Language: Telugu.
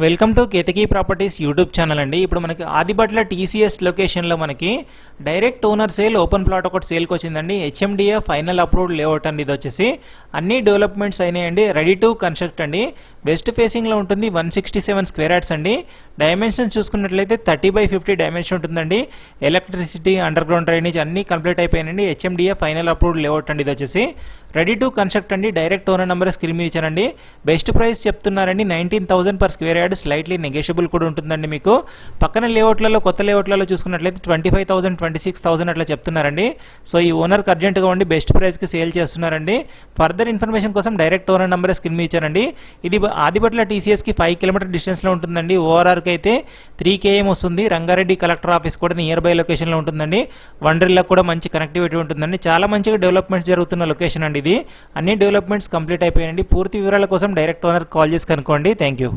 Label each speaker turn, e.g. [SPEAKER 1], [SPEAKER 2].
[SPEAKER 1] Welcome to Ketaki properties YouTube channel అండి. ఇప్పుడు మనకి ఆదిబట్ల టీసీఎస్ లొకేషన్లో మనకి direct owner sale open plot ఒకటి సేల్కి వచ్చిందండి. హెచ్ఎండిఏ ఫైనల్ అప్రూవ్డ్ లేఅవుట్ అండి. ఇది వచ్చేసి అన్ని డెవలప్మెంట్స్ అయినాయండి. రెడీ టు కన్స్ట్రక్ట్ అండి. వెస్ట్ ఫేసింగ్లో ఉంటుంది. 167 స్క్వేర్ యార్డ్స్ అండి. డైమెన్షన్ చూసుకున్నట్లయితే 30/50 డైమెన్షన్ ఉంటుందండి. ఎలక్ట్రిసిటీ, అండర్ గ్రౌండ్ డ్రైనేజ్ అన్నీ కంప్లీట్ అయిపోయాయండి. హెచ్ఎండిఏ ఫైనల్ అప్రూవ్డ్ లేఅవుట్ అండి. ఇది వచ్చేసి రెడీ టు కన్స్ట్రక్ట్ అండి. డైరెక్ట్ ఓనర్ నెంబర్ స్క్రీన్ మీద ఇచ్చానండి. బెస్ట్ ప్రైస్ చెప్తున్నారండి 19,000 per square yard. Slightly negotiable కూడా ఉంటుందండి. మీకు పక్కన లేఅవుట్లలో, కొత్త లేఅవుట్లలో చూసుకున్నట్లయితే 25,000, 26,000 అట్లా చెప్తున్నారండి. సో ఈ ఓనర్కి అర్జెంట్గా ఉండి బెస్ట్ ప్రైస్కి సేల్ చేస్తున్నారండి. ఫర్దర్ ఇన్ఫర్మేషన్ కోసం డైరెక్ట్ ఓనర్ నెంబర్ స్క్రీన్ మీద ఇచ్చారండి. ఇది ఆదిబట్ల టీసీఎస్కి 5 కిలోమీటర్ డిస్టెన్స్లో ఉంటుందండి. ఓఆర్ఆర్కి అయితే 3 km వస్తుంది. రంగారెడ్డి కలెక్టర్ ఆఫీస్ కూడా నియర్ బై లొకేషన్లో ఉంటుందండి. వండర్లా కూడా మంచి కనెక్టివిటీ ఉంటుందండి. చాలా మంచిగా డెవలప్మెంట్స్ జరుగుతున్న లొకేషన్ అండి ఇది. అన్ని డెవలప్మెంట్స్ కంప్లీట్ అయిపోయాయండి. పూర్తి వివరాల కోసం డైరెక్ట్ ఓనర్ కాల్ చేసి కనుక్కోండి. Thank you.